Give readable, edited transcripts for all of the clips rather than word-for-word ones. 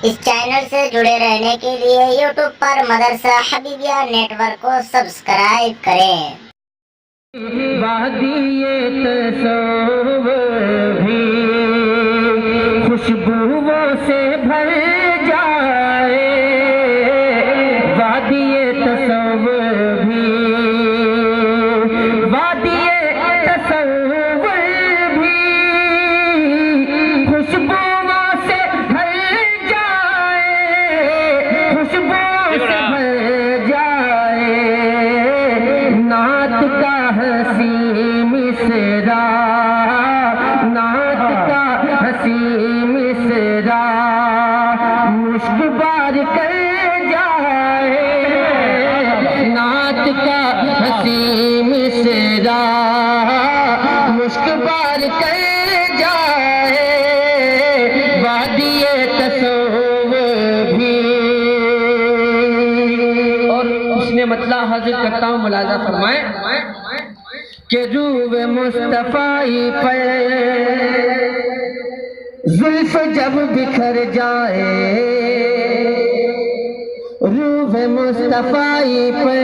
इस चैनल से जुड़े रहने के लिए यूट्यूब पर मदरसा हबीबिया नेटवर्क को सब्सक्राइब करें। वादिये तसव्वुर भी खुशबुओं से भर जाए, वादिये तसव्वुर भी, वादिये तसव्वुर भी खुशबुओं से भर जाए, खुशबुओं से भर जाए। नात का हसी मिसरा, नात का हसी मिसरा मुश्क बार कर जाए, नात का हसी मिसरा मुश्क बार कर जाए। वादिये तसव्वुर भी। और उसने मतलब हाजिर करता हूँ, मुलाजा फरमाए कि रूह मुस्तफाई पर जुल्फ जब बिखर जाए, रूह मुस्तफाई पर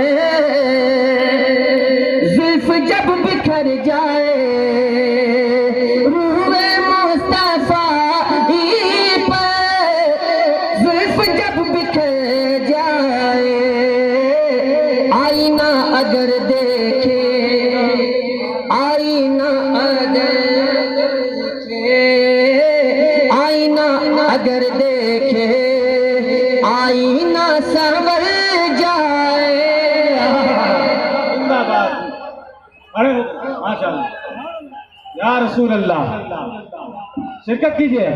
जुल्फ जब बिखर जाए, रूह मुस्तफाई पर जुल्फ जब बिखर जाए। आईना अगर देखे, आईना अगर देखे, आईना अगर देखे, आईना संवर जाए। जिंदाबाद। अरे माशाअल्लाह, या रसूल अल्लाह, शिरकत कीजिए।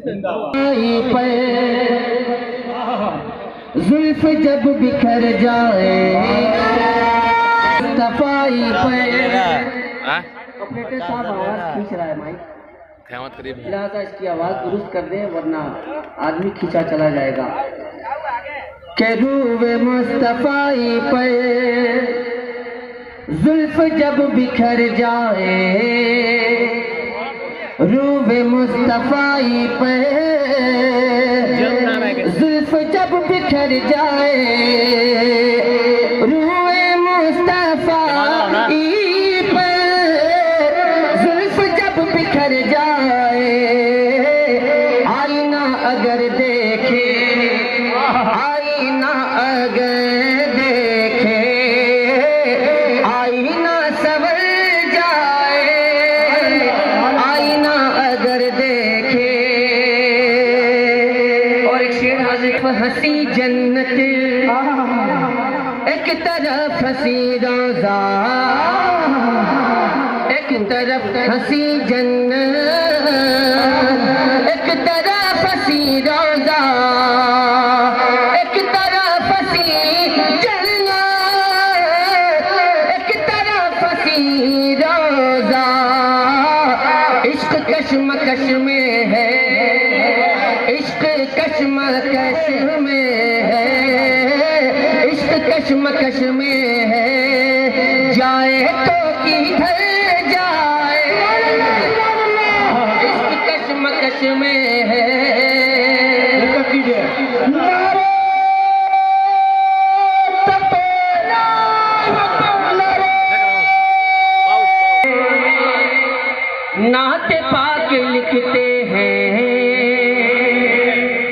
जिंदाबाद। जुल्फ जब बिखर जाए, सफाई पर ऑपरेटर साहब आवाज खींच रहा है माइक, लिहाजा इसकी आवाज दुरुस्त कर दें वरना आदमी खींचा चला जाएगा। के रूह मुस्तफाई पर जुल्फ जब बिखर जाए, रूह मुस्तफाई पर जुल्फ जब बिखर जाए, रूह मुस्तफाई पर जुल्फ जब बिखर जाए। आईना अगर देखे, आईना अगर देखे, आईना संवर जाए, आईना अगर देखे। और एक शेर हाजिर, हंसी जन्नत एक तरफ हंसी रोज़ा, एक तरफ हंसी जन्नत, एक तरफ हंसी रोज़ा, एक तरफ हंसी जन्नत, एक तरफ हंसी रोज़ा। इश्क कश्मकश में है, इश्क कश्मकश में है, इश्क कश्मकश में है, जाए तो किधर जाए। इश्क कश्मकश में है। नाते पाक लिखते हैं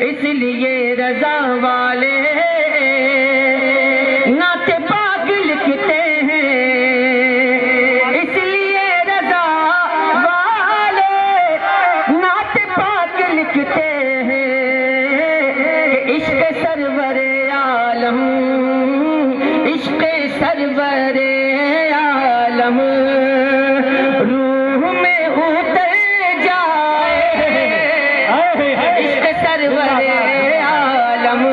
इसलिए रजा वाले, नाते पाक लिखते हैं इसलिए रजा वाले, नाते पाक लिखते हैं कि इश्क सरवरे आलम, इश्क सरवरे आलम रूह में उतर जाए, इश्क सरवरे आलम